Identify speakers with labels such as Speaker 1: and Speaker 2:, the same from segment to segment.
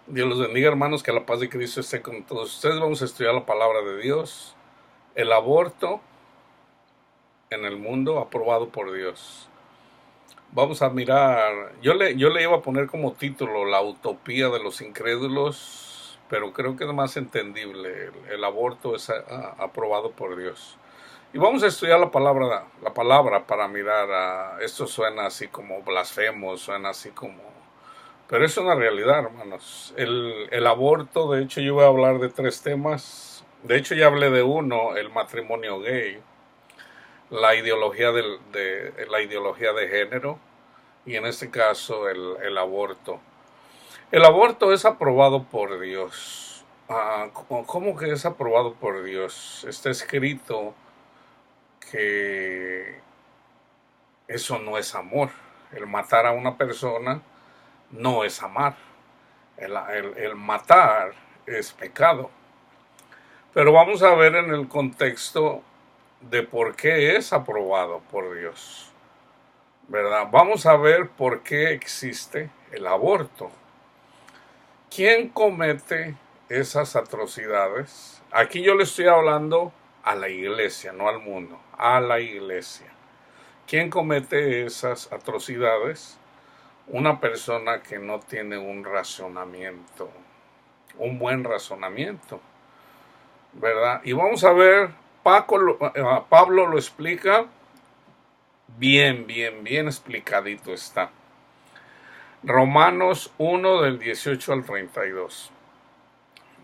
Speaker 1: Dios los bendiga, hermanos, que la paz de Cristo esté con todos ustedes. Vamos a estudiar la palabra de Dios. El aborto en el mundo aprobado por Dios. Vamos a mirar, yo le iba a poner como título La utopía de los incrédulos, pero creo que es más entendible. El aborto es aprobado por Dios. Y vamos a estudiar la palabra para mirar. Esto suena así como blasfemo, suena así como... Pero es una realidad, hermanos. El aborto, de hecho, yo voy a hablar de 3 temas. De hecho, ya hablé de uno, el matrimonio gay, la ideología de género, y en este caso el aborto. El aborto es aprobado por Dios. ¿Cómo que es aprobado por Dios? Está escrito que eso no es amor. El matar a una persona no es amar. El matar es pecado. Pero vamos a ver en el contexto de por qué es aprobado por Dios, ¿verdad? Vamos a ver por qué existe el aborto. ¿Quién comete esas atrocidades? Aquí yo le estoy hablando a la iglesia, no al mundo, a la iglesia. ¿Quién comete esas atrocidades? Una persona que no tiene un razonamiento, un buen razonamiento, ¿verdad? Y vamos a ver, Pablo lo explica bien explicadito está. Romanos 1 del 18 al 32.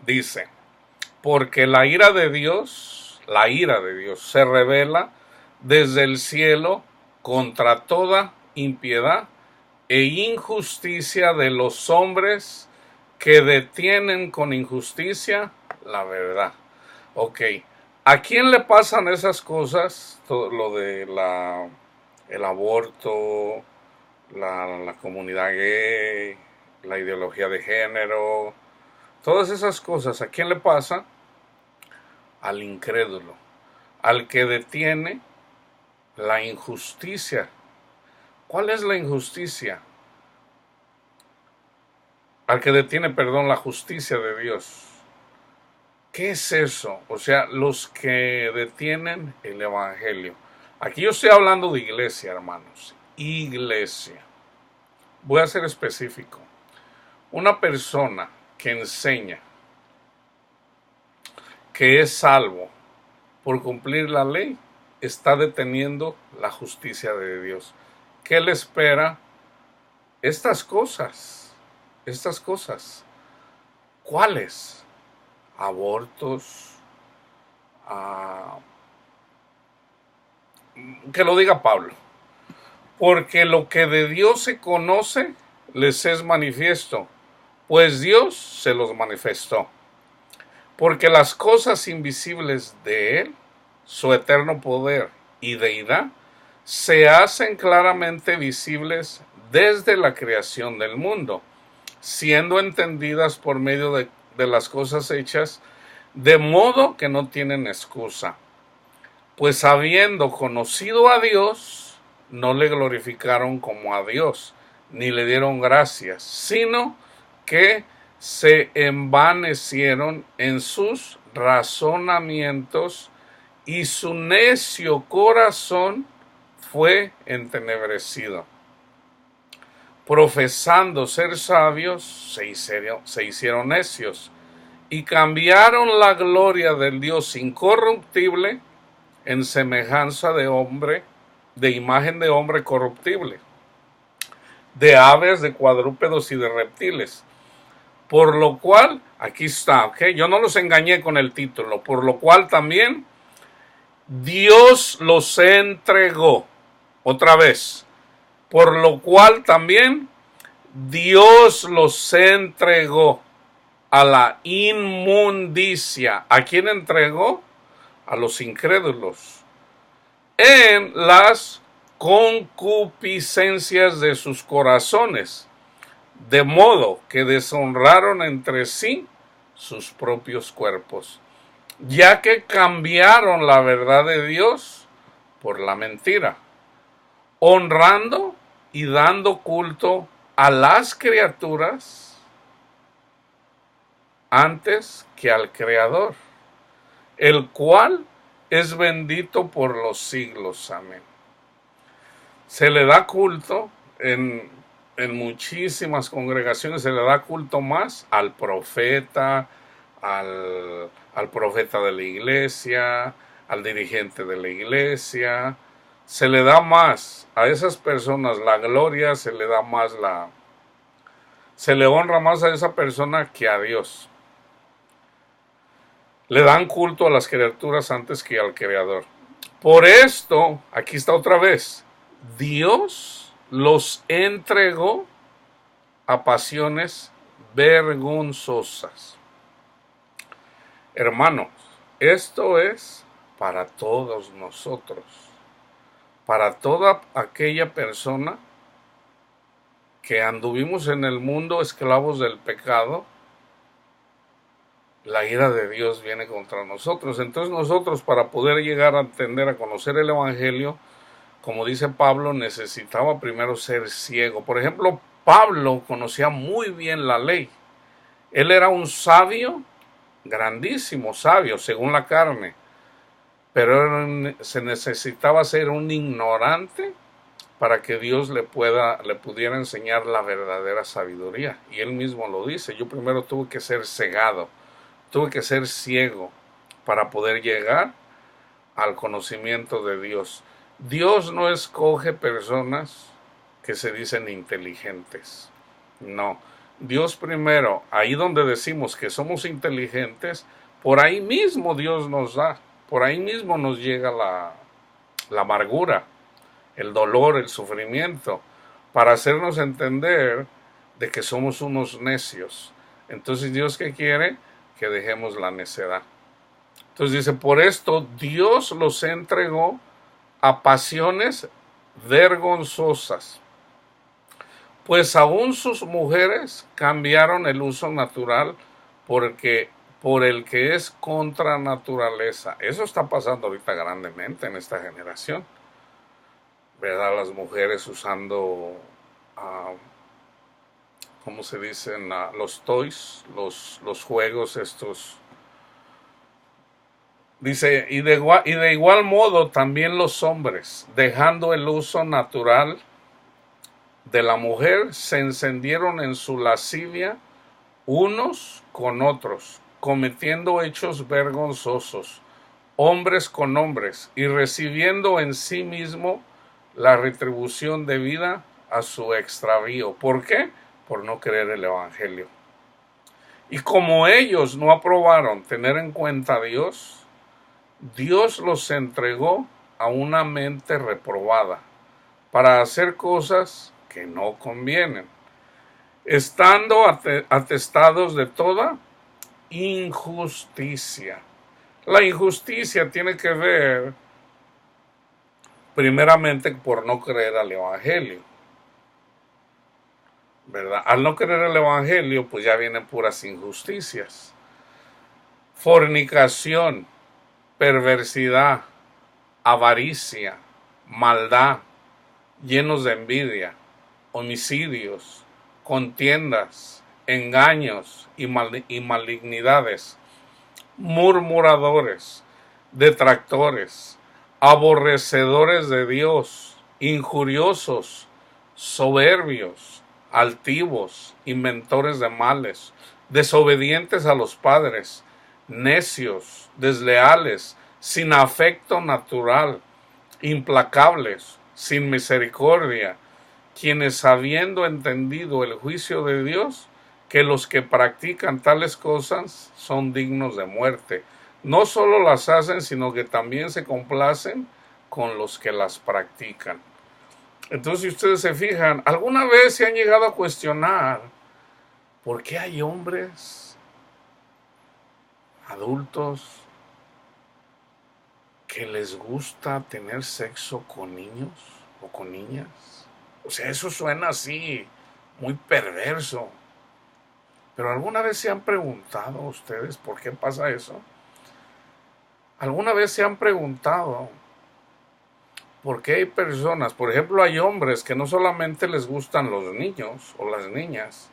Speaker 1: Dice, porque la ira de Dios se revela desde el cielo contra toda impiedad e injusticia de los hombres que detienen con injusticia la verdad. Ok, ¿a quién le pasan esas cosas? Todo lo de el aborto, la comunidad gay, la ideología de género, todas esas cosas, ¿a quién le pasa? Al incrédulo, al que detiene la injusticia. ¿Cuál es la injusticia? Al que detiene, perdón, la justicia de Dios. ¿Qué es eso? O sea, los que detienen el evangelio. Aquí yo estoy hablando de iglesia, hermanos. Iglesia. Voy a ser específico. Una persona que enseña que es salvo por cumplir la ley está deteniendo la justicia de Dios. ¿Qué le espera? Estas cosas. ¿Cuáles? Abortos. Que lo diga Pablo. Porque lo que de Dios se conoce les es manifiesto, pues Dios se los manifestó. Porque las cosas invisibles de Él, su eterno poder y deidad, se hacen claramente visibles desde la creación del mundo, siendo entendidas por medio de las cosas hechas, de modo que no tienen excusa. Pues habiendo conocido a Dios, no le glorificaron como a Dios, ni le dieron gracias, sino que se envanecieron en sus razonamientos y su necio corazón fue entenebrecido. Profesando ser sabios, se hicieron necios y cambiaron la gloria del Dios incorruptible en semejanza de hombre, de imagen de hombre corruptible, de aves, de cuadrúpedos y de reptiles. Por lo cual, aquí está, ¿ok? Yo no los engañé con el título. Por lo cual también Dios los entregó. Otra vez. Por lo cual también Dios los entregó a la inmundicia. ¿A quién entregó? A los incrédulos. En las concupiscencias de sus corazones, de modo que deshonraron entre sí sus propios cuerpos, ya que cambiaron la verdad de Dios por la mentira, honrando y dando culto a las criaturas antes que al Creador, el cual es bendito por los siglos. Amén. Se le da culto en muchísimas congregaciones, se le da culto más al profeta, al profeta de la iglesia, al dirigente de la iglesia. Se le da más a esas personas la gloria, se le da más se le honra más a esa persona que a Dios. Le dan culto a las criaturas antes que al Creador. Por esto, aquí está otra vez, Dios los entregó a pasiones vergonzosas. Hermanos, esto es para todos nosotros, para toda aquella persona que anduvimos en el mundo esclavos del pecado. La ira de Dios viene contra nosotros. Entonces nosotros, para poder llegar a entender, a conocer el Evangelio, como dice Pablo, necesitaba primero ser ciego. Por ejemplo, Pablo conocía muy bien la ley. Él era un sabio, grandísimo sabio, según la carne. Pero se necesitaba ser un ignorante para que Dios le pudiera enseñar la verdadera sabiduría. Y él mismo lo dice, yo primero tuve que ser cegado. Tuve que ser ciego para poder llegar al conocimiento de Dios. Dios no escoge personas que se dicen inteligentes. No. Dios primero, ahí donde decimos que somos inteligentes, por ahí mismo Dios nos da. Por ahí mismo nos llega la amargura, el dolor, el sufrimiento, para hacernos entender de que somos unos necios. Entonces, ¿Dios qué quiere? Que dejemos la necedad. Entonces dice, por esto Dios los entregó a pasiones vergonzosas, pues aún sus mujeres cambiaron el uso natural por el que es contra naturaleza. Eso está pasando ahorita grandemente en esta generación, ¿verdad? Las mujeres usando ¿cómo se dicen? Los toys, los juegos estos. Dice, y de igual modo también los hombres, dejando el uso natural de la mujer, se encendieron en su lascivia unos con otros, cometiendo hechos vergonzosos, hombres con hombres, y recibiendo en sí mismo la retribución debida a su extravío. ¿Por qué? Por no creer el Evangelio. Y como ellos no aprobaron tener en cuenta a Dios, Dios los entregó a una mente reprobada para hacer cosas que no convienen, estando atestados de toda injusticia. La injusticia tiene que ver primeramente por no creer al Evangelio, ¿verdad? Al no creer el Evangelio, pues ya vienen puras injusticias. Fornicación, perversidad, avaricia, maldad, llenos de envidia, homicidios, contiendas, engaños y malignidades, murmuradores, detractores, aborrecedores de Dios, injuriosos, soberbios, altivos, inventores de males, desobedientes a los padres, necios, desleales, sin afecto natural, implacables, sin misericordia, quienes habiendo entendido el juicio de Dios, que los que practican tales cosas son dignos de muerte. No solo las hacen, sino que también se complacen con los que las practican. Entonces, si ustedes se fijan, ¿alguna vez se han llegado a cuestionar por qué hay hombres adultos que les gusta tener sexo con niños o con niñas? O sea, eso suena así, muy perverso. Pero ¿alguna vez se han preguntado ustedes por qué pasa eso? ¿Alguna vez se han preguntado por qué hay personas, por ejemplo, hay hombres que no solamente les gustan los niños o las niñas,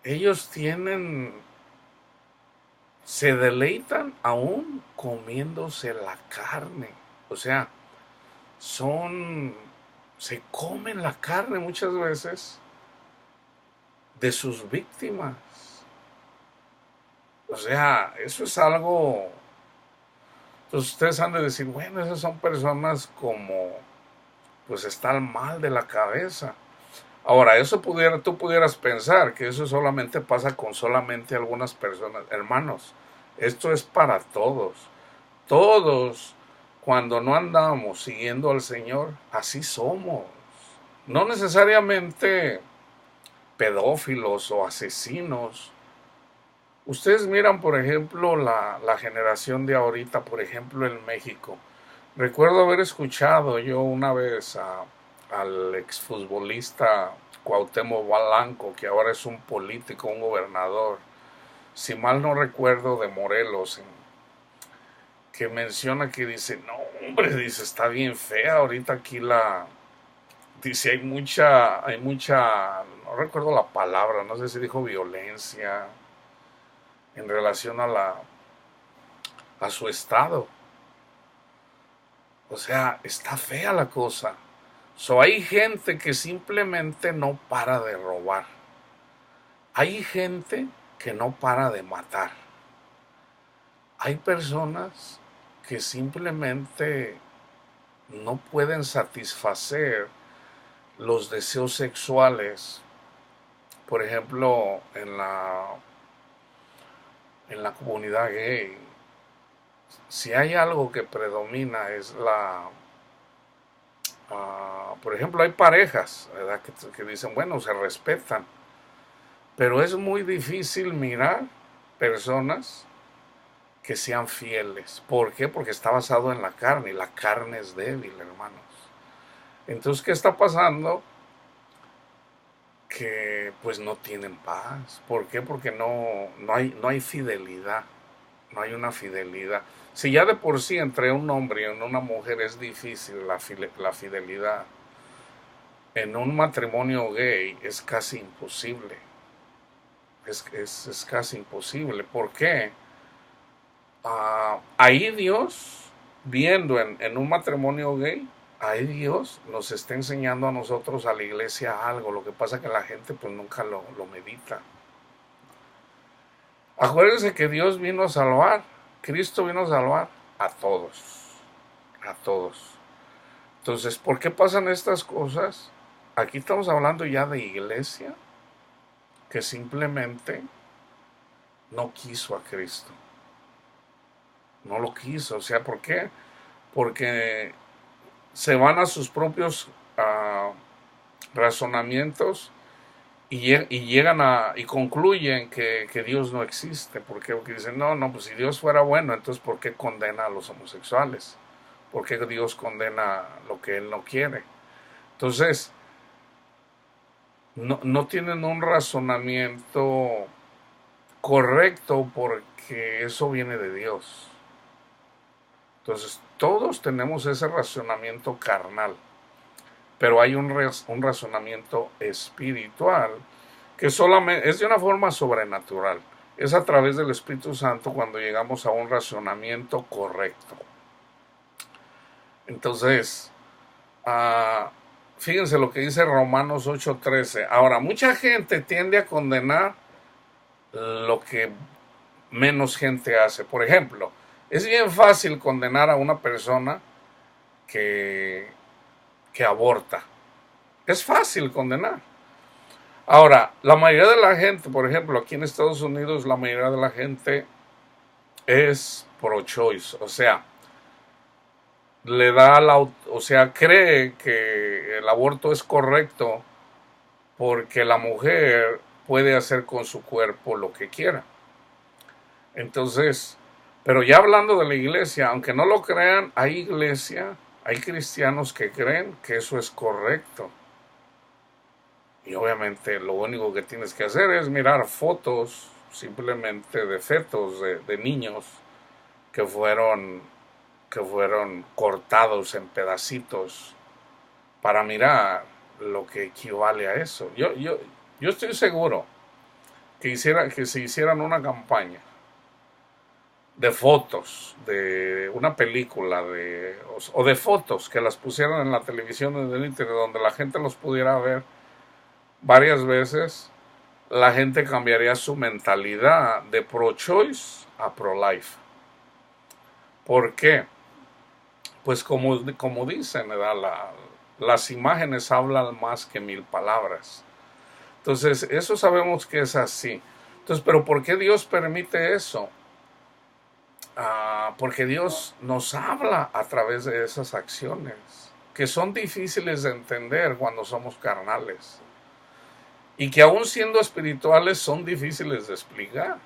Speaker 1: ellos tienen, se deleitan aún comiéndose la carne. O sea, son, se comen la carne muchas veces de sus víctimas. O sea, eso es algo. Entonces ustedes han de decir, bueno, esas son personas como, pues están mal de la cabeza. Ahora, tú pudieras pensar que eso solamente pasa con solamente algunas personas. Hermanos, esto es para todos. Todos, cuando no andamos siguiendo al Señor, así somos. No necesariamente pedófilos o asesinos. Ustedes miran, por ejemplo, la generación de ahorita, por ejemplo, en México. Recuerdo haber escuchado yo una vez al exfutbolista Cuauhtémoc Blanco, que ahora es un político, un gobernador, si mal no recuerdo, de Morelos, que menciona que dice, no, hombre, dice, está bien fea ahorita aquí dice, hay mucha, no recuerdo la palabra, no sé si dijo violencia en relación a su estado. O sea, está fea la cosa. Hay gente que simplemente no para de robar. Hay gente que no para de matar. Hay personas que simplemente no pueden satisfacer los deseos sexuales. Por ejemplo, en la comunidad gay, si hay algo que predomina es por ejemplo, hay parejas, ¿verdad? Que dicen, bueno, se respetan, pero es muy difícil mirar personas que sean fieles. ¿Por qué? Porque está basado en la carne y la carne es débil, hermanos. Entonces, ¿qué está pasando? Que pues no tienen paz. ¿Por qué? Porque no hay fidelidad. No hay una fidelidad. Si ya de por sí entre un hombre y una mujer es difícil la fidelidad, en un matrimonio gay es casi imposible. Es casi imposible. ¿Por qué? Ahí Dios, viendo en un matrimonio gay, ahí Dios nos está enseñando a nosotros, a la iglesia, algo. Lo que pasa es que la gente pues nunca lo medita. Acuérdense que Dios vino a salvar, Cristo vino a salvar a todos, a todos. Entonces, ¿por qué pasan estas cosas? Aquí estamos hablando ya de iglesia que simplemente no quiso a Cristo. No lo quiso. O sea, ¿por qué? Porque se van a sus propios razonamientos y llegan y concluyen que Dios no existe. ¿Por qué? Porque dicen, no, pues si Dios fuera bueno, entonces ¿por qué condena a los homosexuales? ¿Por qué Dios condena lo que Él no quiere? Entonces, no tienen un razonamiento correcto porque eso viene de Dios. Entonces, todos tenemos ese razonamiento carnal, pero hay un razonamiento espiritual que solamente es de una forma sobrenatural. Es a través del Espíritu Santo cuando llegamos a un razonamiento correcto. Entonces, fíjense lo que dice Romanos 8:13. Ahora, mucha gente tiende a condenar lo que menos gente hace. Por ejemplo, es bien fácil condenar a una persona que, que aborta. Es fácil condenar. Ahora, la mayoría de la gente, por ejemplo, aquí en Estados Unidos, la mayoría de la gente es pro-choice, o sea, cree que el aborto es correcto porque la mujer puede hacer con su cuerpo lo que quiera. Entonces, pero ya hablando de la iglesia, aunque no lo crean, hay cristianos que creen que eso es correcto. Y obviamente lo único que tienes que hacer es mirar fotos simplemente de fetos de niños que fueron, cortados en pedacitos para mirar lo que equivale a eso. Yo estoy seguro que se hicieran una campaña de fotos, de una película, o de fotos que las pusieran en la televisión, en el internet, donde la gente los pudiera ver varias veces, la gente cambiaría su mentalidad de pro-choice a pro-life. ¿Por qué? Pues como dicen, las imágenes hablan más que 1000 palabras. Entonces, eso sabemos que es así. Entonces, ¿pero por qué Dios permite eso? Porque Dios nos habla a través de esas acciones, que son difíciles de entender cuando somos carnales. Y que aún siendo espirituales son difíciles de explicar.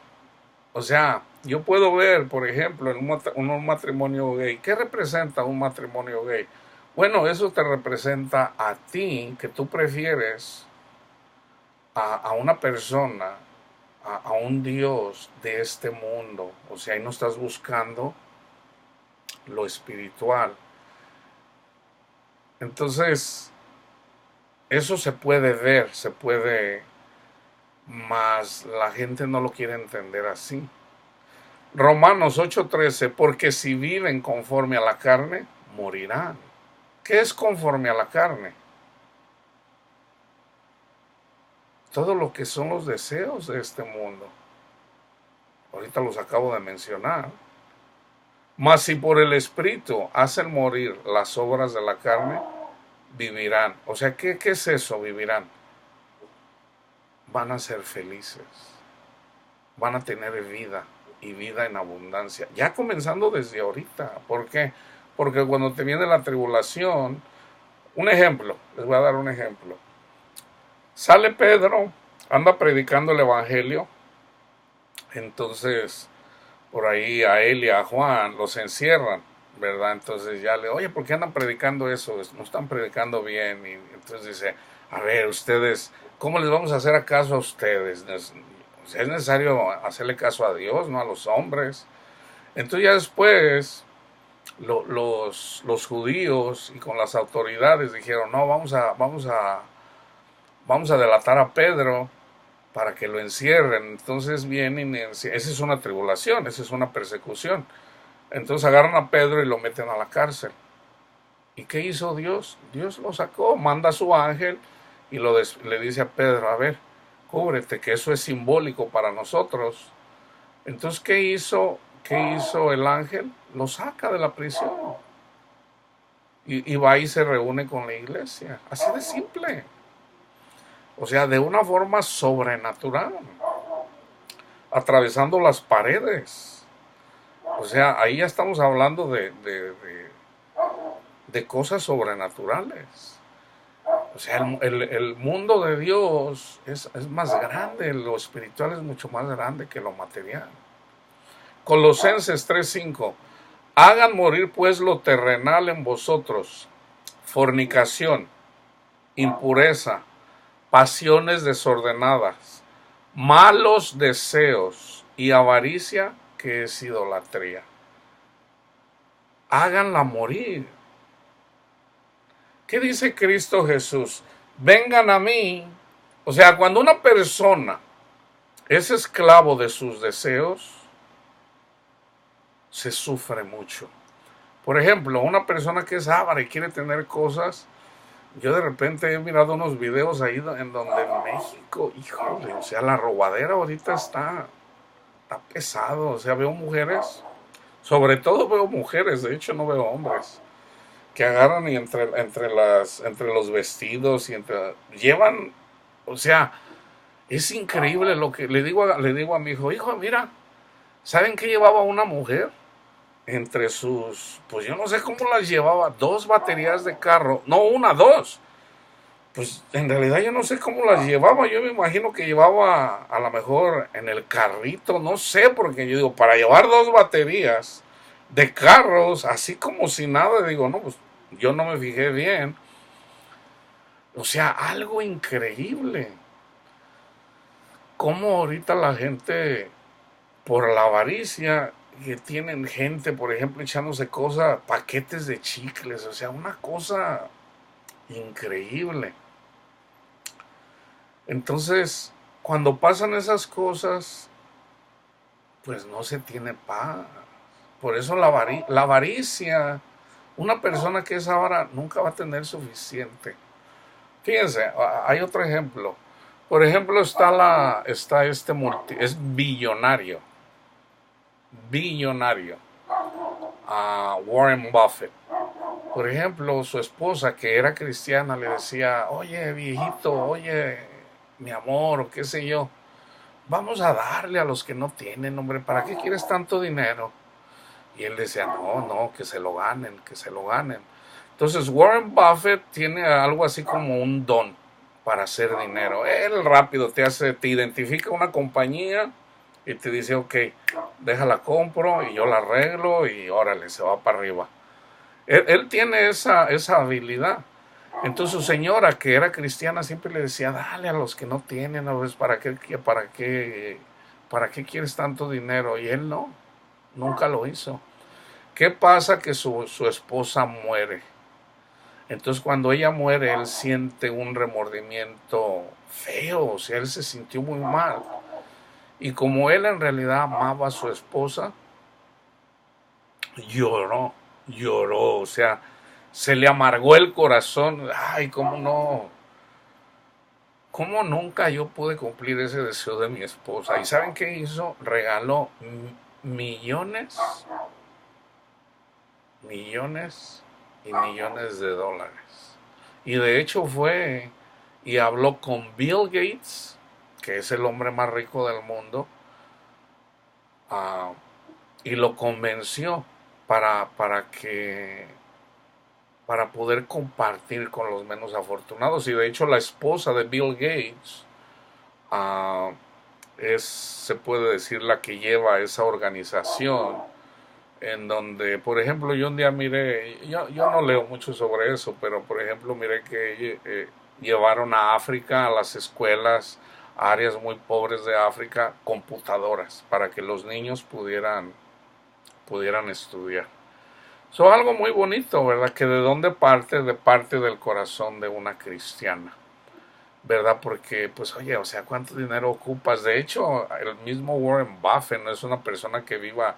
Speaker 1: O sea, yo puedo ver, por ejemplo, en un matrimonio gay, ¿qué representa un matrimonio gay? Bueno, eso te representa a ti, que tú prefieres a una persona, a un Dios de este mundo. O sea, ahí no estás buscando lo espiritual. Entonces, eso se puede ver, mas la gente no lo quiere entender así. Romanos 8:13, porque si viven conforme a la carne, morirán. ¿Qué es conforme a la carne? Todo lo que son los deseos de este mundo. Ahorita los acabo de mencionar. Mas si por el Espíritu hacen morir las obras de la carne, vivirán. O sea, ¿qué es eso? Vivirán. Van a ser felices. Van a tener vida y vida en abundancia. Ya comenzando desde ahorita. ¿Por qué? Porque cuando te viene la tribulación, un ejemplo, les voy a dar un ejemplo. Sale Pedro, anda predicando el Evangelio. Entonces, por ahí a él y a Juan los encierran, ¿verdad? Entonces ya oye, ¿por qué andan predicando eso? No están predicando bien. Y entonces dice, a ver, ustedes, ¿cómo les vamos a hacer caso a ustedes? Es necesario hacerle caso a Dios, no a los hombres. Entonces ya después los judíos y con las autoridades dijeron, no, vamos a delatar a Pedro para que lo encierren. Entonces vienen, esa es una tribulación, esa es una persecución. Entonces agarran a Pedro y lo meten a la cárcel. ¿Y qué hizo Dios? Dios lo sacó, manda a su ángel y le dice a Pedro, a ver, cúbrete, que eso es simbólico para nosotros. Entonces, ¿qué hizo el ángel? Lo saca de la prisión. Y va y se reúne con la iglesia. Así de simple. O sea, de una forma sobrenatural. Atravesando las paredes. O sea, ahí ya estamos hablando de cosas sobrenaturales. O sea, el mundo de Dios es más grande, lo espiritual es mucho más grande que lo material. Colosenses 3:5. Hagan morir pues lo terrenal en vosotros, fornicación, impureza, pasiones desordenadas, malos deseos y avaricia, que es idolatría. Háganla morir. ¿Qué dice Cristo Jesús? Vengan a mí. O sea, cuando una persona es esclavo de sus deseos, se sufre mucho. Por ejemplo, una persona que es avara y quiere tener cosas, yo de repente he mirado unos videos ahí en donde en México, híjole, o sea, la robadera ahorita está pesado. O sea, veo mujeres, sobre todo veo mujeres, de hecho no veo hombres, que agarran y entre los vestidos y llevan, o sea, es increíble lo que le digo a mi hijo, mira, ¿saben qué llevaba una mujer? Entre sus, pues yo no sé cómo las llevaba, 2 baterías de carro, no una, 2. Pues en realidad yo no sé cómo las llevaba, yo me imagino que llevaba a lo mejor en el carrito, no sé, porque yo digo, para llevar 2 baterías de carros, así como si nada, digo, no, pues yo no me fijé bien. O sea, algo increíble. Cómo ahorita la gente, por la avaricia, que tienen gente, por ejemplo, echándose cosas, paquetes de chicles, o sea, una cosa increíble. Entonces, cuando pasan esas cosas, pues no se tiene paz. Por eso la avaricia, una persona que es avara nunca va a tener suficiente. Fíjense, hay otro ejemplo. Por ejemplo, es billonario, billonario, Warren Buffett. Por ejemplo, su esposa, que era cristiana, le decía, oye, viejito, oye, mi amor, o qué sé yo, vamos a darle a los que no tienen, hombre, ¿para qué quieres tanto dinero? Y él decía, no, no, que se lo ganen, que se lo ganen. Entonces Warren Buffett tiene algo así como un don para hacer dinero. Él rápido te identifica una compañía y te dice, ok, déjala compro y yo la arreglo y órale, se va para arriba. Él tiene esa habilidad. Entonces su señora, que era cristiana, siempre le decía, dale a los que no tienen, ¿no? ¿Para qué quieres tanto dinero? Y él no, nunca lo hizo. ¿Qué pasa? Que su esposa muere. Entonces cuando ella muere, él siente un remordimiento feo, o sea, él se sintió muy mal. Y como él en realidad amaba a su esposa, lloró, lloró, o sea, se le amargó el corazón. Ay, cómo nunca yo pude cumplir ese deseo de mi esposa. ¿Y saben qué hizo? Regaló millones, millones y millones de dólares. Y de hecho fue y habló con Bill Gates, que es el hombre más rico del mundo, uh, y lo convenció para poder compartir con los menos afortunados. Y de hecho la esposa de Bill Gates se puede decir, la que lleva esa organización, en donde, por ejemplo, yo un día miré, yo no leo mucho sobre eso, pero por ejemplo miré que llevaron a África, a las escuelas, a áreas muy pobres de África, computadoras para que los niños pudieran estudiar. Eso es algo muy bonito, ¿verdad? Que de dónde parte, de parte del corazón de una cristiana, ¿verdad? Porque, pues, oye, o sea, ¿cuánto dinero ocupas? De hecho, el mismo Warren Buffett no es una persona que viva.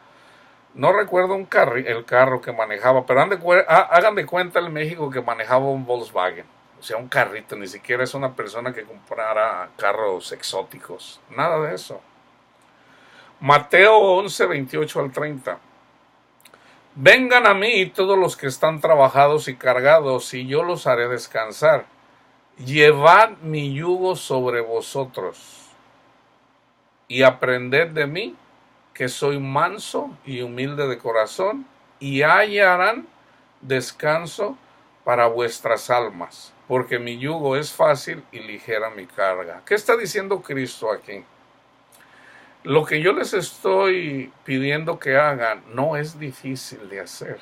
Speaker 1: No recuerdo el carro que manejaba, pero hagan de cuenta en México que manejaba un Volkswagen. O sea, un carrito, ni siquiera es una persona que comprara carros exóticos. Nada de eso. Mateo 11, 28 al 30. Vengan a mí todos los que están trabajados y cargados, y yo los haré descansar. Llevad mi yugo sobre vosotros, y aprended de mí, que soy manso y humilde de corazón, y hallarán descanso para vuestras almas, porque mi yugo es fácil y ligera mi carga. ¿Qué está diciendo Cristo aquí? Lo que yo les estoy pidiendo que hagan no es difícil de hacer,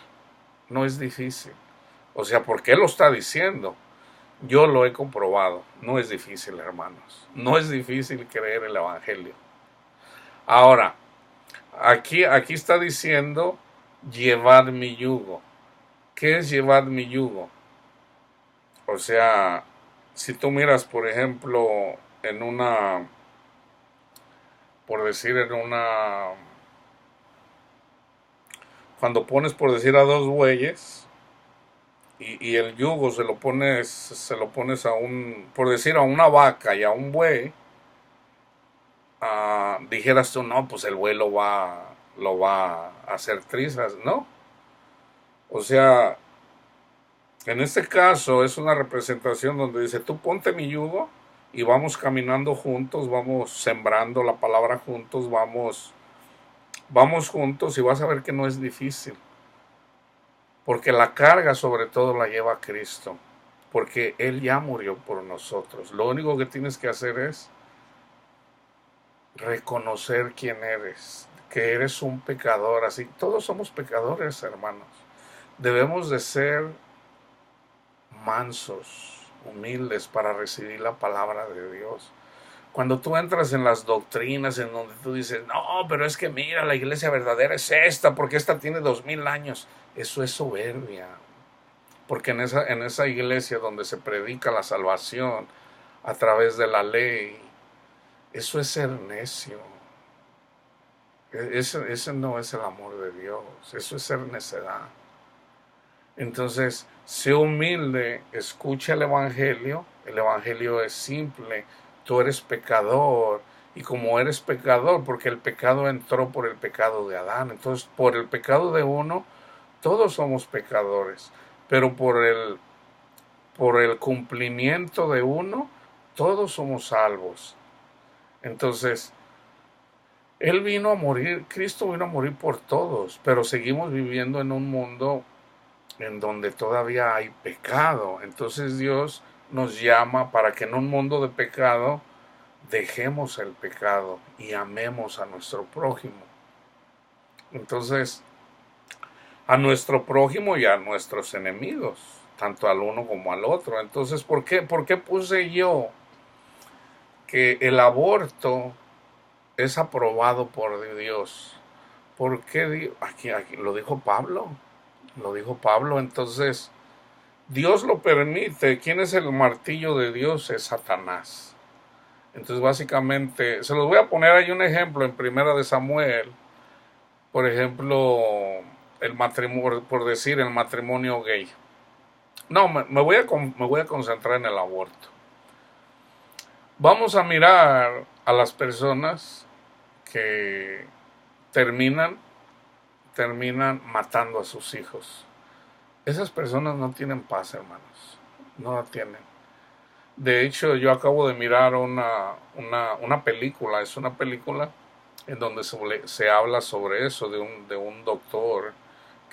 Speaker 1: no es difícil. O sea, ¿por qué lo está diciendo? Yo lo he comprobado, no es difícil, hermanos, no es difícil creer el Evangelio. Ahora, aquí está diciendo, llevad mi yugo. ¿Qué es llevad mi yugo? O sea, si tú miras, por ejemplo, por decir, cuando pones, por decir, a dos bueyes, y el yugo se lo pones por decir, a una vaca y a un buey, dijeras tú, no, pues el buey lo va a hacer trizas, ¿no? O sea, en este caso es una representación donde dice, tú ponte mi yugo y vamos caminando juntos, vamos sembrando la palabra juntos, vamos juntos, y vas a ver que no es difícil. Porque la carga sobre todo la lleva Cristo, porque Él ya murió por nosotros. Lo único que tienes que hacer es reconocer quién eres, que eres un pecador. Así, todos somos pecadores, hermanos. Debemos de ser mansos, humildes para recibir la palabra de Dios. Cuando tú entras en las doctrinas en donde tú dices, no, pero es que mira, la iglesia verdadera es esta, porque esta tiene 2000 años. Eso es soberbia. Porque en esa iglesia donde se predica la salvación a través de la ley, Eso es ser necio. Ese no es el amor de Dios. Eso es ser necedad. Entonces, sé humilde, escucha el Evangelio. El Evangelio es simple. Tú eres pecador. Y como eres pecador, porque el pecado entró por el pecado de Adán. Entonces, por el pecado de uno, todos somos pecadores. Pero por el cumplimiento de uno, todos somos salvos. Entonces, Él vino a morir, Cristo vino a morir por todos, pero seguimos viviendo en un mundo en donde todavía hay pecado. Entonces Dios nos llama para que en un mundo de pecado dejemos el pecado y amemos a nuestro prójimo. Entonces, a nuestro prójimo y a nuestros enemigos, tanto al uno como al otro. Entonces, ¿por qué puse yo que el aborto es aprobado por Dios? Porque aquí lo dijo Pablo, entonces Dios lo permite. ¿Quién es el martillo de Dios? Es Satanás. Entonces básicamente, se los voy a poner ahí un ejemplo en Primera de Samuel, por ejemplo, el matrimonio, por decir, el matrimonio gay. No, me voy a concentrar en el aborto. Vamos a mirar a las personas que terminan matando a sus hijos. Esas personas no tienen paz, hermanos. No la tienen. De hecho, yo acabo de mirar una película. Es una película en donde se habla sobre eso, de un doctor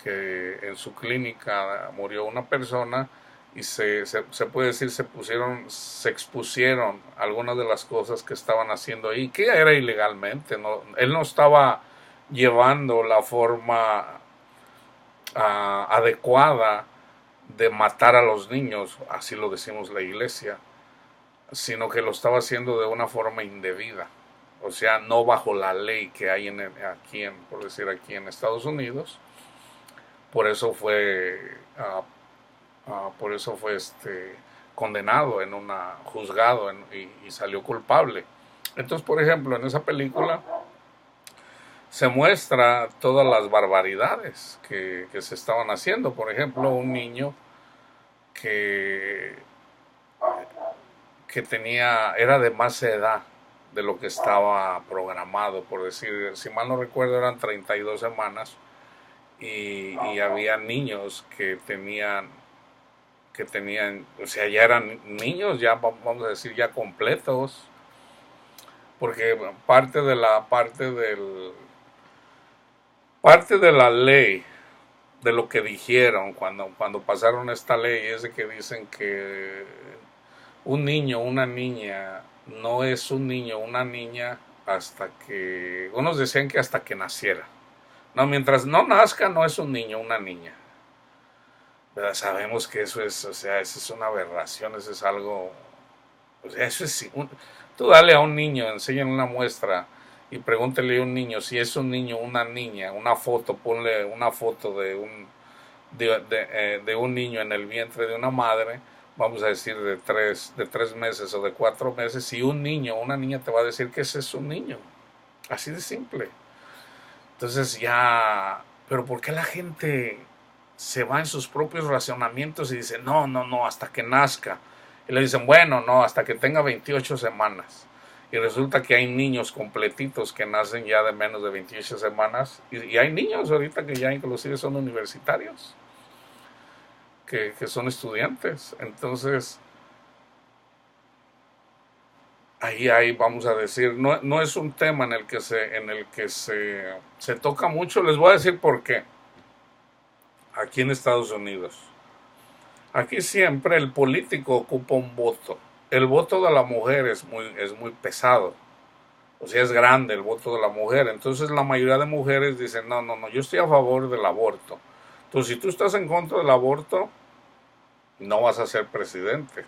Speaker 1: que en su clínica murió una persona y se puede decir se expusieron algunas de las cosas que estaban haciendo ahí, que era ilegalmente. No, él no estaba llevando la forma adecuada de matar a los niños, así lo decimos la iglesia, sino que lo estaba haciendo de una forma indebida, o sea, no bajo la ley que hay por decir aquí en Estados Unidos. Por eso fue, condenado en una juzgado y salió culpable. Entonces, por ejemplo, en esa película se muestra todas las barbaridades que se estaban haciendo. Por ejemplo, un niño que, era de más edad de lo que estaba programado, por decir, si mal no recuerdo eran 32 semanas y había niños que tenían, o sea, ya eran niños, ya vamos a decir, ya completos, porque parte de la ley, de lo que dijeron cuando pasaron esta ley, es de que dicen que un niño, una niña, no es un niño, una niña hasta que, unos decían que hasta que naciera. No, mientras no nazca no es un niño, una niña. Pero sabemos que eso es, o sea, eso es una aberración, eso es algo, o sea, eso es, tú dale a un niño, enséñale una muestra y pregúntele a un niño si es un niño, una niña, una foto, ponle una foto de un niño en el vientre de una madre, vamos a decir de 3 meses o de 4 meses, y un niño o una niña te va a decir que ese es un niño, así de simple. Entonces ya, pero ¿por qué la gente se va en sus propios racionamientos y dice, no, no, no, hasta que nazca? Y le dicen, bueno, no, hasta que tenga 28 semanas. Y resulta que hay niños completitos que nacen ya de menos de 28 semanas. Y hay niños ahorita que ya inclusive son universitarios, que son estudiantes. Entonces, ahí vamos a decir, no, no es un tema en el que se toca mucho. Les voy a decir por qué. Aquí en Estados Unidos, aquí siempre el político ocupa un voto. El voto de la mujer es muy pesado, o sea, es grande el voto de la mujer. Entonces la mayoría de mujeres dicen, no, no, no, yo estoy a favor del aborto. Entonces, si tú estás en contra del aborto, no vas a ser presidente.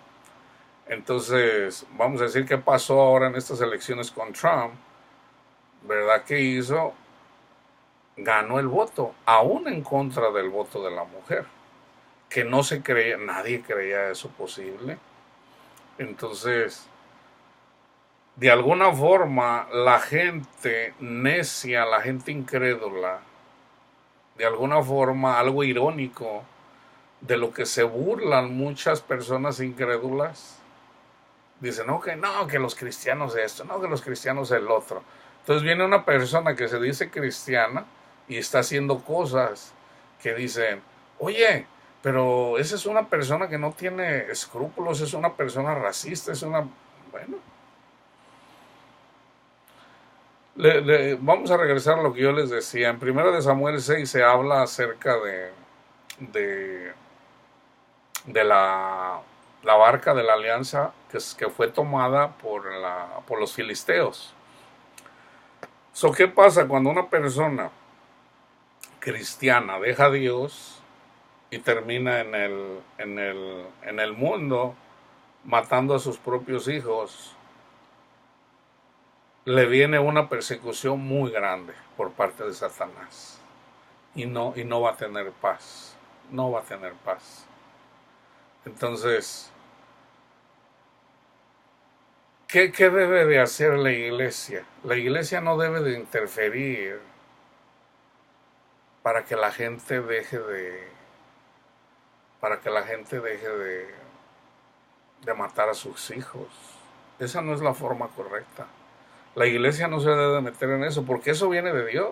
Speaker 1: Entonces, vamos a decir qué pasó ahora en estas elecciones con Trump, ¿verdad? ¿Qué hizo? Ganó el voto, aún en contra del voto de la mujer, que no se creía, nadie creía eso posible. Entonces, de alguna forma la gente necia, la gente incrédula, de alguna forma algo irónico, de lo que se burlan muchas personas incrédulas, dicen, no, que los cristianos esto, no, que los cristianos el otro. Entonces viene una persona que se dice cristiana y está haciendo cosas que dicen, oye, pero esa es una persona que no tiene escrúpulos, es una persona racista, es una... Bueno, vamos a regresar a lo que yo les decía. En 1 Samuel 6 se habla acerca de, de la barca de la alianza que fue tomada por los filisteos. ¿Qué pasa cuando una persona cristiana deja a Dios y termina en el mundo matando a sus propios hijos? Le viene una persecución muy grande por parte de Satanás y no va a tener paz, no va a tener paz. Entonces, ¿qué debe de hacer la iglesia? La iglesia no debe de interferir para que la gente deje de matar a sus hijos. Esa no es la forma correcta. La iglesia no se debe meter en eso, porque eso viene de Dios.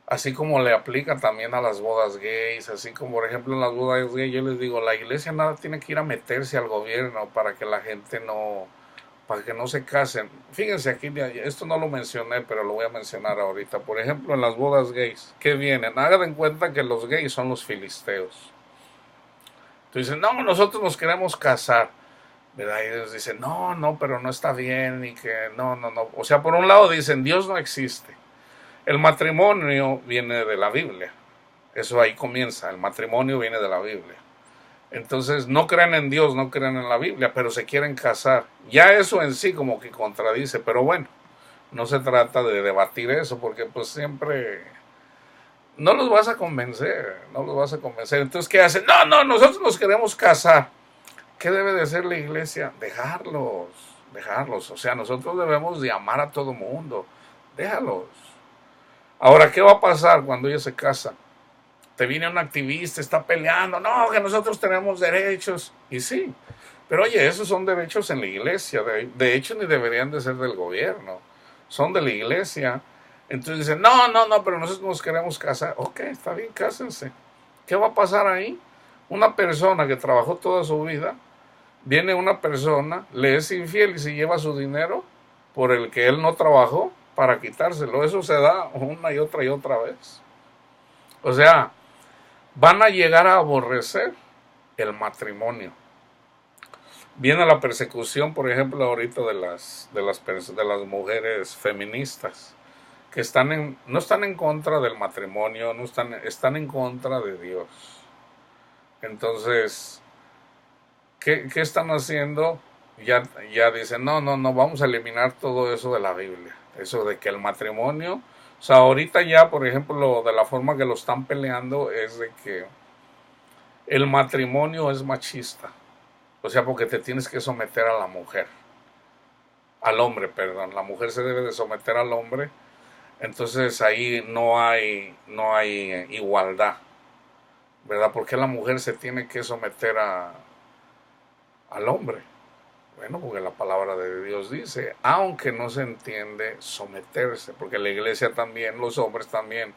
Speaker 1: Así como le aplica también a las bodas gays, así como por ejemplo en las bodas gays, yo les digo, la iglesia nada tiene que ir a meterse al gobierno para que la gente para que no se casen. Fíjense aquí, esto no lo mencioné, pero lo voy a mencionar ahorita. Por ejemplo, en las bodas gays, ¿qué vienen? Hagan en cuenta que los gays son los filisteos. Entonces dicen, no, nosotros nos queremos casar. ¿Verdad? Y ellos dicen, no, pero no está bien y que no. O sea, por un lado dicen, Dios no existe. El matrimonio viene de la Biblia. Eso ahí comienza, el matrimonio viene de la Biblia. Entonces no creen en Dios, no creen en la Biblia, pero se quieren casar. Ya eso en sí como que contradice, pero bueno, no se trata de debatir eso, porque pues siempre no los vas a convencer, no los vas a convencer. Entonces, ¿qué hacen? No, nosotros nos queremos casar. ¿Qué debe de hacer la iglesia? Dejarlos. O sea, nosotros debemos de amar a todo mundo. Déjalos. Ahora, ¿qué va a pasar cuando ellos se casan? Te viene un activista, está peleando, no, que nosotros tenemos derechos. Y sí, pero oye, esos son derechos en la iglesia. De hecho, ni deberían de ser del gobierno. Son de la iglesia. Entonces dicen, no, pero nosotros nos queremos casar. Ok, está bien, cásense. ¿Qué va a pasar ahí? Una persona que trabajó toda su vida, viene una persona, le es infiel y se lleva su dinero por el que él no trabajó para quitárselo. Eso se da una y otra vez. O sea, van a llegar a aborrecer el matrimonio. Viene la persecución, por ejemplo, ahorita de las mujeres feministas que no están en contra del matrimonio, están en contra de Dios. Entonces, ¿qué están haciendo? Ya dicen, no, vamos a eliminar todo eso de la Biblia. Eso de que el matrimonio, o sea, ahorita ya, por ejemplo, de la forma que lo están peleando es de que el matrimonio es machista. O sea, porque te tienes que someter a la mujer. Al hombre, perdón. La mujer se debe de someter al hombre. Entonces ahí no hay igualdad. ¿Verdad? Porque la mujer se tiene que someter al hombre. Bueno, porque la palabra de Dios dice, aunque no se entiende someterse, porque la iglesia también, los hombres también,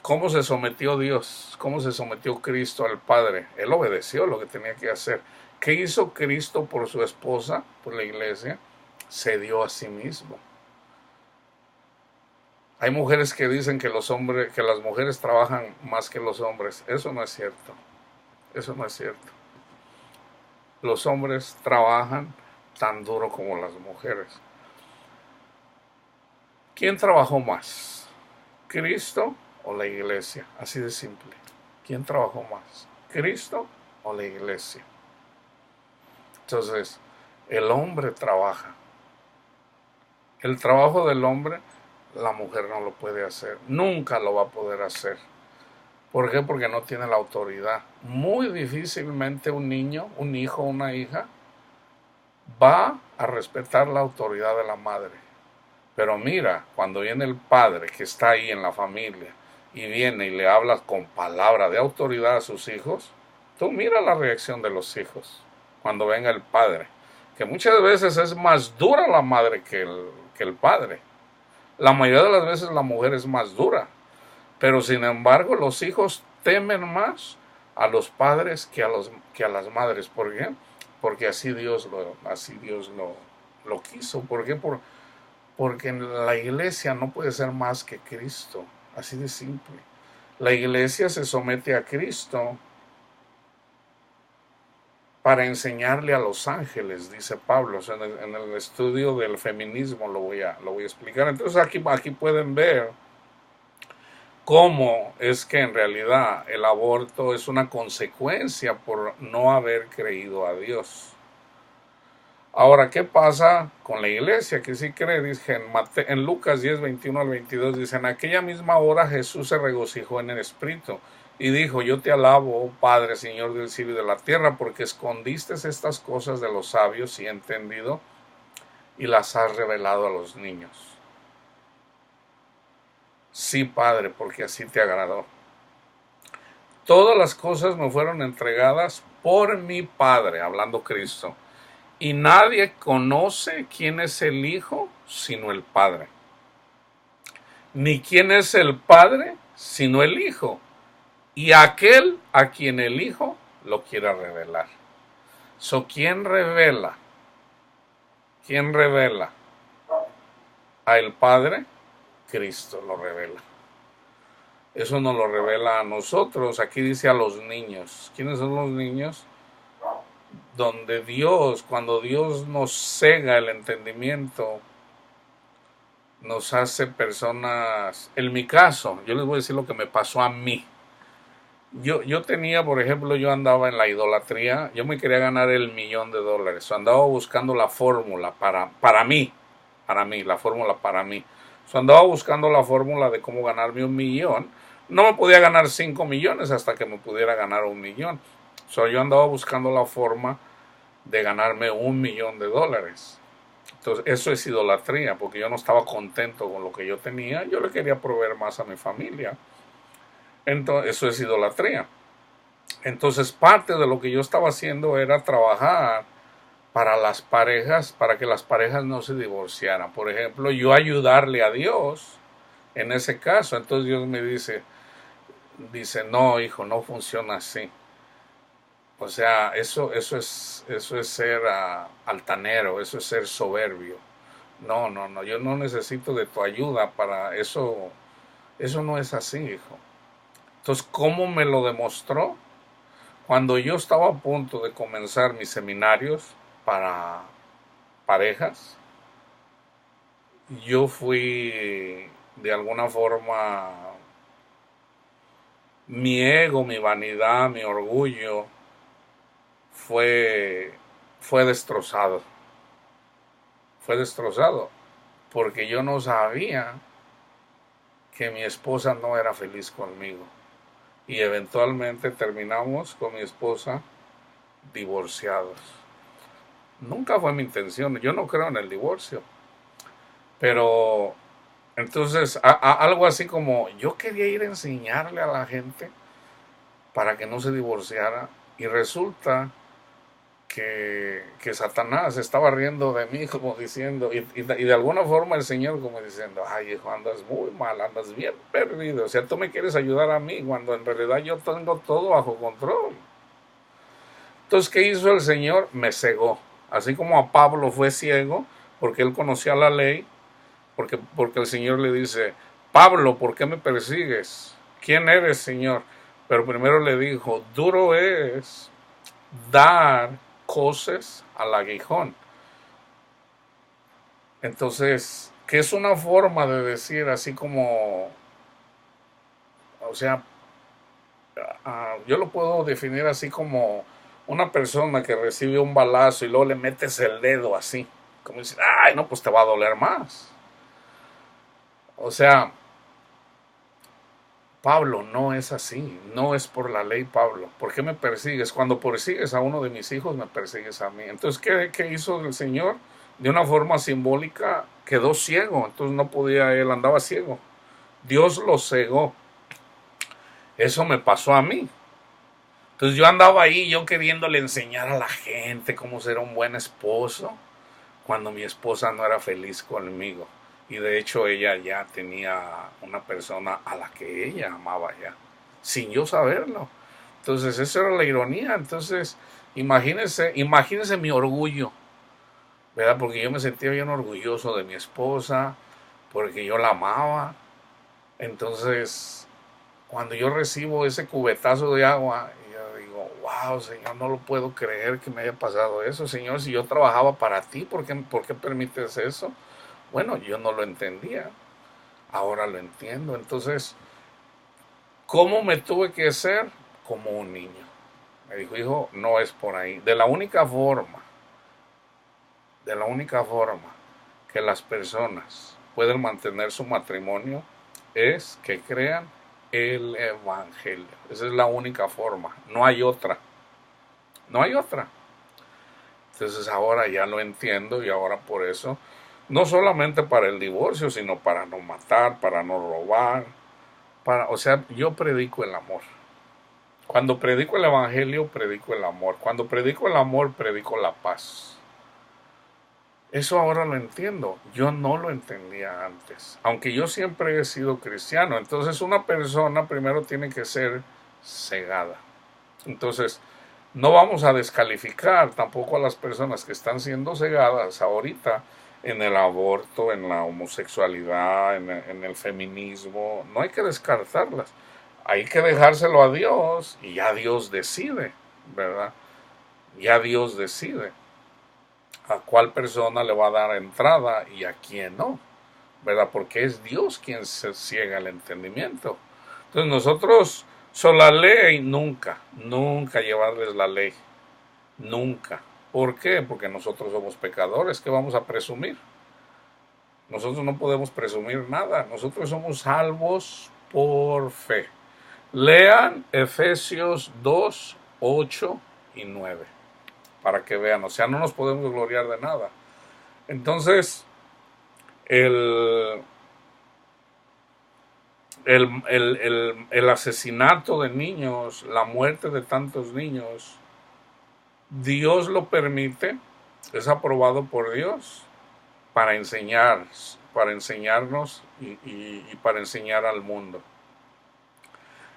Speaker 1: ¿cómo se sometió Dios? ¿Cómo se sometió Cristo al Padre? Él obedeció lo que tenía que hacer. ¿Qué hizo Cristo por su esposa, por la iglesia? Se dio a sí mismo. Hay mujeres que dicen que que las mujeres trabajan más que los hombres. Eso no es cierto. Eso no es cierto. Los hombres trabajan tan duro como las mujeres. ¿Quién trabajó más? ¿Cristo o la iglesia? Así de simple. ¿Quién trabajó más? ¿Cristo o la iglesia? Entonces, el hombre trabaja. El trabajo del hombre, la mujer no lo puede hacer. Nunca lo va a poder hacer. ¿Por qué? Porque no tiene la autoridad. Muy difícilmente un niño, un hijo, una hija va a respetar la autoridad de la madre. Pero mira, cuando viene el padre que está ahí en la familia y viene y le habla con palabra de autoridad a sus hijos, tú mira la reacción de los hijos cuando venga el padre, que muchas veces es más dura la madre que el padre. La mayoría de las veces la mujer es más dura, pero sin embargo los hijos temen más a los padres que a las madres. ¿Por qué? Porque así Dios lo quiso. ¿Por qué? Porque en la iglesia no puede ser más que Cristo. Así de simple. La iglesia se somete a Cristo para enseñarle a los ángeles, dice Pablo. O sea, en el estudio del feminismo lo voy a explicar. Entonces aquí pueden ver cómo es que en realidad el aborto es una consecuencia por no haber creído a Dios. Ahora, ¿qué pasa con la iglesia que sí cree? Dice en Lucas 10, 21 al 22, dice, en aquella misma hora Jesús se regocijó en el Espíritu y dijo, yo te alabo, oh Padre, Señor del cielo y de la tierra, porque escondiste estas cosas de los sabios y entendido y las has revelado a los niños. Sí, Padre, porque así te agradó. Todas las cosas me fueron entregadas por mi Padre, hablando Cristo. Y nadie conoce quién es el Hijo sino el Padre. Ni quién es el Padre sino el Hijo. Y aquel a quien el Hijo lo quiera revelar. ¿Quién revela? ¿Quién revela a el Padre? Cristo lo revela. Eso nos lo revela a nosotros. Aquí dice a los niños. ¿Quiénes son los niños? Donde Dios, cuando Dios nos cega el entendimiento, nos hace personas. En mi caso, yo les voy a decir lo que me pasó a mí. Yo tenía, por ejemplo, yo andaba en la idolatría, yo me quería ganar el $1,000,000, andaba buscando la fórmula para mí, la fórmula para mí. Andaba buscando la fórmula de cómo ganarme 1,000,000. No me podía ganar 5 millones hasta que me pudiera ganar 1,000,000. Yo andaba buscando la forma de ganarme $1,000,000. Entonces, eso es idolatría, porque yo no estaba contento con lo que yo tenía, yo le quería proveer más a mi familia. Entonces, eso es idolatría. Entonces, parte de lo que yo estaba haciendo era trabajar para las parejas, para que las parejas no se divorciaran. Por ejemplo, yo ayudarle a Dios en ese caso. Entonces Dios me dice, no, hijo, no funciona así. O sea, eso es ser altanero, eso es ser soberbio. No, yo no necesito de tu ayuda para eso. Eso no es así, hijo. Entonces, ¿cómo me lo demostró? Cuando yo estaba a punto de comenzar mis seminarios para parejas, yo fui de alguna forma, mi ego, mi vanidad, mi orgullo fue destrozado. Fue destrozado porque yo no sabía que mi esposa no era feliz conmigo. Y eventualmente terminamos con mi esposa divorciados. Nunca fue mi intención, yo no creo en el divorcio. Pero entonces algo así como yo quería ir a enseñarle a la gente para que no se divorciara y resulta que Satanás estaba riendo de mí como diciendo, y de alguna forma el Señor como diciendo, ay hijo, andas muy mal, andas bien perdido, o sea, tú me quieres ayudar a mí cuando en realidad yo tengo todo bajo control. Entonces, ¿qué hizo el Señor? Me cegó, así como a Pablo fue ciego porque él conocía la ley, porque el Señor le dice, Pablo, ¿por qué me persigues? ¿Quién eres, Señor? Pero primero le dijo, duro es dar coces al aguijón. Entonces, ¿qué es una forma de decir así como, o sea, yo lo puedo definir así como una persona que recibe un balazo y luego le metes el dedo así, como dice, ay, no, pues te va a doler más. O sea, Pablo, no es así, no es por la ley, Pablo. ¿Por qué me persigues? Cuando persigues a uno de mis hijos, me persigues a mí. Entonces, ¿qué hizo el Señor? De una forma simbólica, quedó ciego, entonces no podía, él andaba ciego. Dios lo cegó. Eso me pasó a mí. Entonces yo andaba ahí, yo queriéndole enseñar a la gente cómo ser un buen esposo, cuando mi esposa no era feliz conmigo. Y de hecho ella ya tenía una persona a la que ella amaba ya, sin yo saberlo. Entonces esa era la ironía. Entonces imagínense mi orgullo, ¿verdad? Porque yo me sentía bien orgulloso de mi esposa, porque yo la amaba. Entonces cuando yo recibo ese cubetazo de agua, yo digo, wow, Señor, no lo puedo creer que me haya pasado eso. Señor, si yo trabajaba para ti, ¿por qué permites eso? Bueno, yo no lo entendía, ahora lo entiendo. Entonces, ¿cómo me tuve que ser? Como un niño. Me dijo, hijo, no es por ahí. De la única forma que las personas pueden mantener su matrimonio es que crean el Evangelio. Esa es la única forma. No hay otra. No hay otra. Entonces ahora ya lo entiendo y ahora por eso, no solamente para el divorcio, sino para no matar, para no robar, o sea, yo predico el amor. Cuando predico el Evangelio, predico el amor. Cuando predico el amor, predico la paz. Eso ahora lo entiendo. Yo no lo entendía antes. Aunque yo siempre he sido cristiano. Entonces una persona primero tiene que ser cegada. Entonces no vamos a descalificar tampoco a las personas que están siendo cegadas ahorita en el aborto, en la homosexualidad, en el feminismo. No hay que descartarlas. Hay que dejárselo a Dios y ya Dios decide, ¿verdad? Ya Dios decide a cuál persona le va a dar entrada y a quién no, ¿verdad? Porque es Dios quien se ciega el entendimiento. Entonces nosotros, la ley, nunca, nunca llevarles la ley, nunca. ¿Por qué? Porque nosotros somos pecadores, ¿qué vamos a presumir? Nosotros no podemos presumir nada, nosotros somos salvos por fe. Lean Efesios 2, 8 y 9 para que vean, o sea, no nos podemos gloriar de nada. Entonces, el, el asesinato de niños, la muerte de tantos niños, Dios lo permite, es aprobado por Dios para enseñarnos y para enseñar al mundo.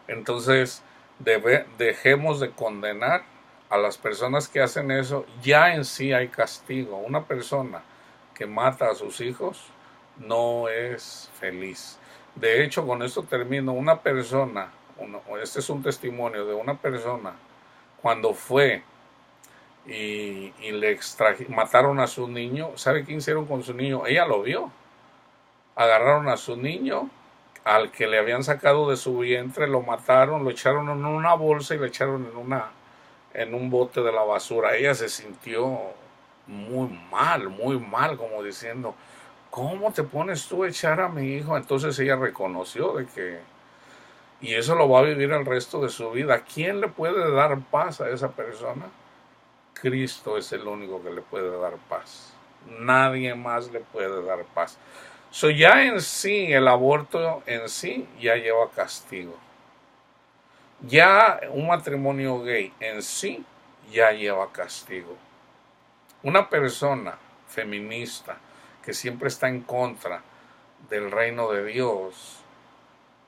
Speaker 1: Entonces, dejemos de condenar a las personas que hacen eso. Ya en sí hay castigo. Una persona que mata a sus hijos no es feliz. De hecho, con esto termino. Una persona, este es un testimonio de una persona, cuando fue y mataron a su niño. ¿Sabe qué hicieron con su niño? Ella lo vio. Agarraron a su niño, al que le habían sacado de su vientre, lo mataron, lo echaron en una bolsa y lo echaron en un bote de la basura. Ella se sintió muy mal, como diciendo, ¿cómo te pones tú a echar a mi hijo? Entonces ella reconoció de que, y eso lo va a vivir el resto de su vida. ¿Quién le puede dar paz a esa persona? Cristo es el único que le puede dar paz. Nadie más le puede dar paz. Ya en sí, el aborto en sí ya lleva castigo. Ya un matrimonio gay en sí ya lleva castigo. Una persona feminista que siempre está en contra del reino de Dios,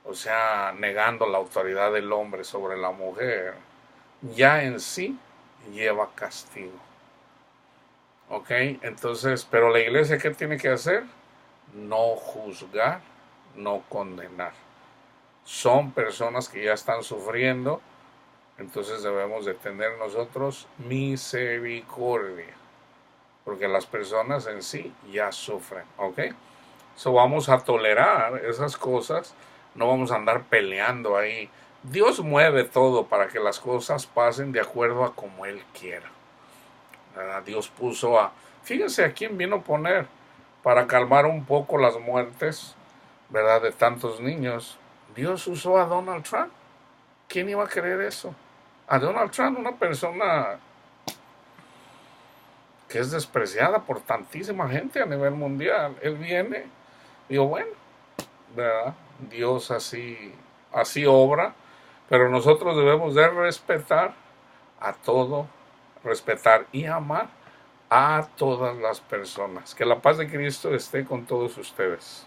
Speaker 1: o sea, negando la autoridad del hombre sobre la mujer, ya en sí lleva castigo. ¿Ok? Entonces, pero la iglesia, ¿qué tiene que hacer? No juzgar, no condenar. Son personas que ya están sufriendo, entonces debemos de tener nosotros misericordia, porque las personas en sí ya sufren, ¿ok? Vamos a tolerar esas cosas, no vamos a andar peleando ahí. Dios mueve todo para que las cosas pasen de acuerdo a como Él quiera. Dios fíjense a quién vino a poner para calmar un poco las muertes, ¿verdad?, de tantos niños. Dios usó a Donald Trump. ¿Quién iba a creer eso? A Donald Trump, una persona que es despreciada por tantísima gente a nivel mundial. Él viene, digo, bueno, ¿verdad? Dios así obra, pero nosotros debemos de respetar a todo, respetar y amar a todas las personas. Que la paz de Cristo esté con todos ustedes.